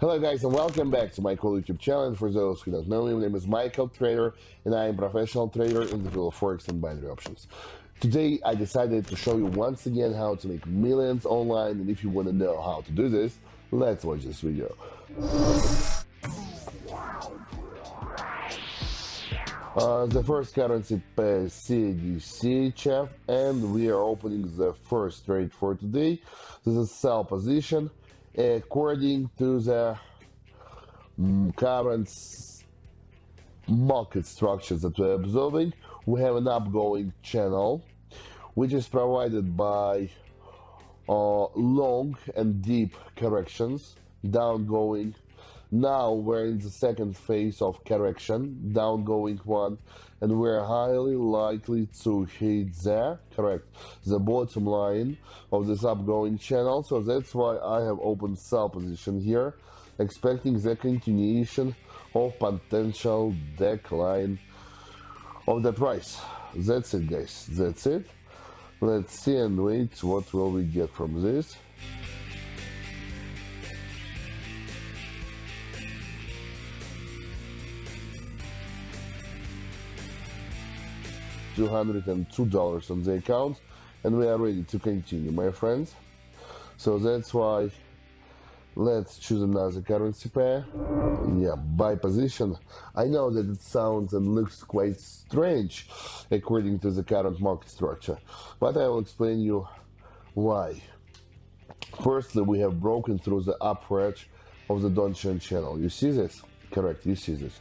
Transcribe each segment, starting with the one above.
Hello guys and welcome back to my cool YouTube channel. For those who don't know me, my name is Michael Trader and I am a professional trader in the field of Forex and binary options. Today I decided to show you once again how to make millions online, and if you want to know how to do this, let's watch this video. The first currency pair CADC chef, and we are opening the first trade for today. This is sell position. According to the current market structures that we're observing, we have an upgoing channel which is provided by long and deep corrections, downgoing. Now we're in the second phase of correction, downgoing one, and we're highly likely to hit the bottom line of this upgoing channel. So that's why I have opened sell position here, expecting the continuation of potential decline of the price. That's it, guys. That's it. Let's see and wait what will we get from this. $202 on the account, and we are ready to continue, my friends. So that's why let's choose another currency pair. Yeah, buy position. I know that it sounds and looks quite strange according to the current market structure, but I will explain you why. Firstly, we have broken through the upper edge of the downtrend channel. You see this? Correct, you see this.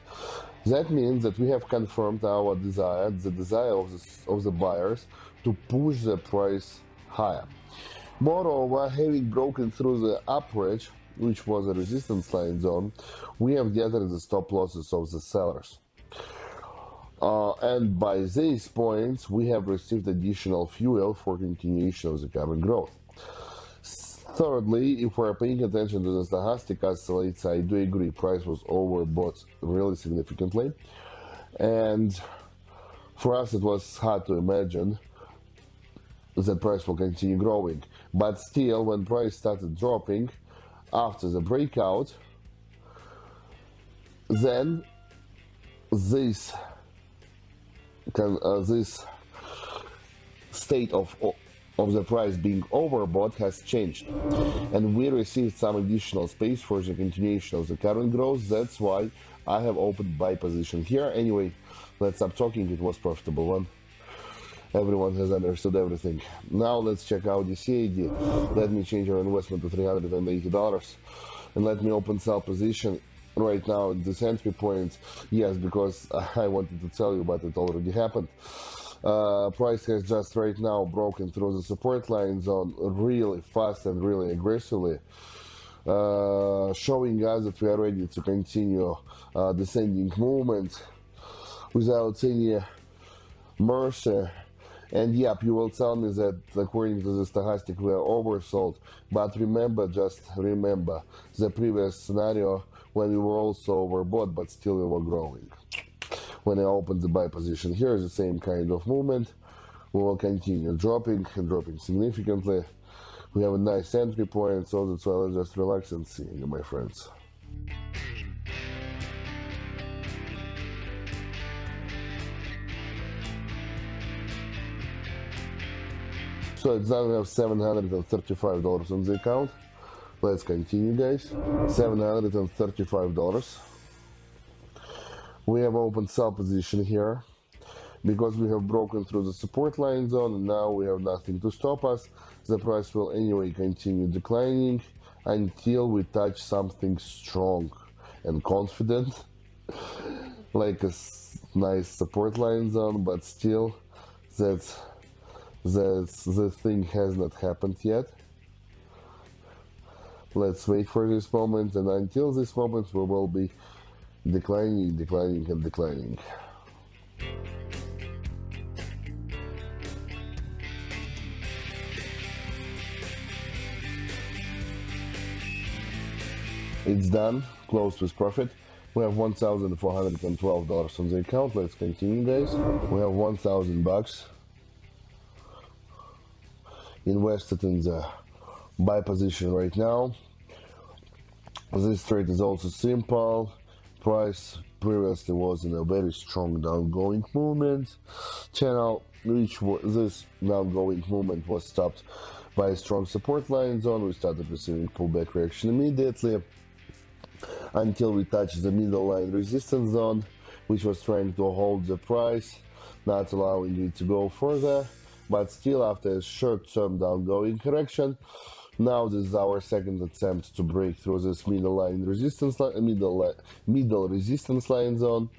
That means that we have confirmed our desire, the desire of the buyers to push the price higher. Moreover, having broken through the upper edge, which was a resistance line zone, we have gathered the stop losses of the sellers. And by these points, we have received additional fuel for continuation of the current growth. Thirdly, if we're paying attention to the stochastic oscillator, I do agree price was overbought really significantly, and for us it was hard to imagine that price will continue growing. But still, when price started dropping after the breakout, then this state of the price being overbought has changed, and we received some additional space for the continuation of the current growth. That's why I have opened buy position here. Anyway, let's stop talking. It was profitable one. Everyone has understood everything. Now let's check out the CAD. Let me change our investment to $380 and let me open sell position right now at this entry point. Yes, because I wanted to tell you, but it already happened. Price has just right now broken through the support line zone really fast and really aggressively, showing us that we are ready to continue descending movement without any mercy. And yep, you will tell me that according to the stochastic we are oversold, but remember, just remember the previous scenario when we were also overbought but still we were growing. When I open the buy position here, the same kind of movement. We will continue dropping and dropping significantly. We have a nice entry point, so that's why let's just relax and see you, my friends. So it's done. We have $735 on the account. Let's continue, guys. $735. We have opened sell position here because we have broken through the support line zone, and now we have nothing to stop us. The price will anyway continue declining until we touch something strong and confident, like a nice support line zone, but still the thing has not happened yet. Let's wait for this moment, and until this moment we will be declining and declining. It's done, closed with profit. We have $1,412 on the account. Let's continue, guys. We have $1,000 invested in the buy position right now. This trade is also simple. Price previously was in a very strong downgoing movement channel, which this downgoing movement was stopped by a strong support line zone. We started receiving pullback reaction immediately until we touched the middle line resistance zone, which was trying to hold the price, not allowing it to go further. But still, after a short-term downgoing correction, now this is our second attempt to break through this middle resistance line zone,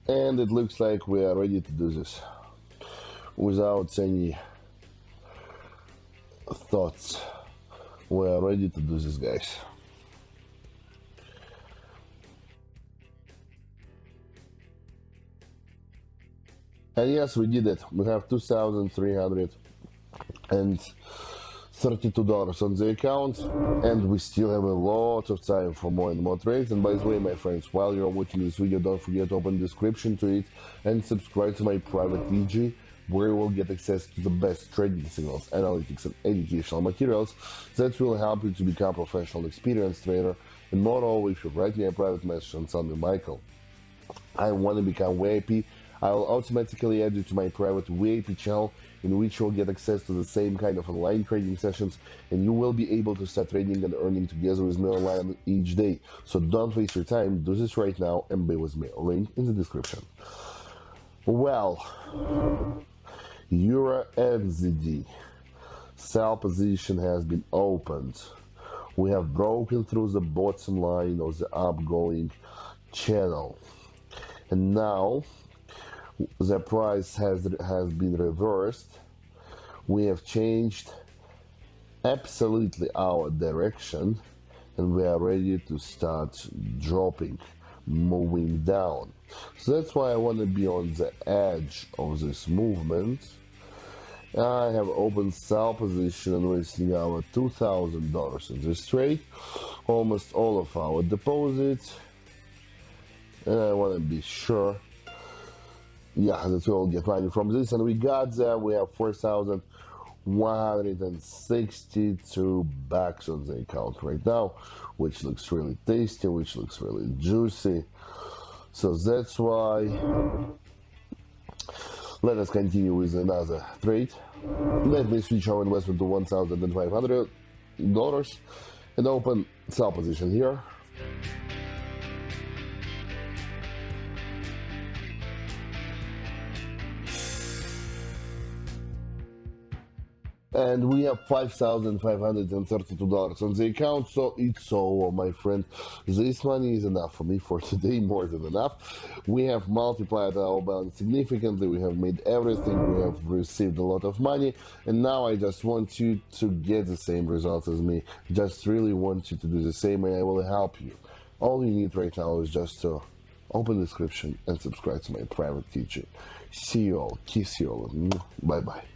and it looks like we are ready to do this without any thoughts. We are ready to do this, guys. And yes, we did it. We have $2,332 on the account, and we still have a lot of time for more and more trades. And by the way, my friends, while you're watching this video, don't forget to open the description to it and subscribe to my private TG, where you will get access to the best trading signals, analytics, and educational materials that will help you to become a professional, experienced trader. And moreover, if you write me a private message and tell me, Michael, I want to become VIP, I will automatically add you to my private VIP channel, in which you'll get access to the same kind of online trading sessions, and you will be able to start trading and earning together with me online each day. So don't waste your time, do this right now and be with me. Link in the description. Well, Euro NZD sell position has been opened. We have broken through the bottom line of the upgoing channel, and now the price has been reversed. We have changed absolutely our direction, and we are ready to start dropping, moving down. So that's why I want to be on the edge of this movement. I have opened sell position and wasting our $2,000 in this trade, almost all of our deposits, and I want to be sure, yeah, that we will get money from this. And we got there. We have 4,162 bucks on the account right now, which looks really tasty, which looks really juicy. So that's why let us continue with another trade. Let me switch our investment to $1,500 and open sell position here. And we have $5,532 on the account, so it's over, my friend. This money is enough for me for today, more than enough. We have multiplied our balance significantly, we have made everything, we have received a lot of money, and now I just want you to get the same results as me. Just really want you to do the same, and I will help you. All you need right now is just to open the description and subscribe to my private teaching. See you all, kiss you all, bye bye.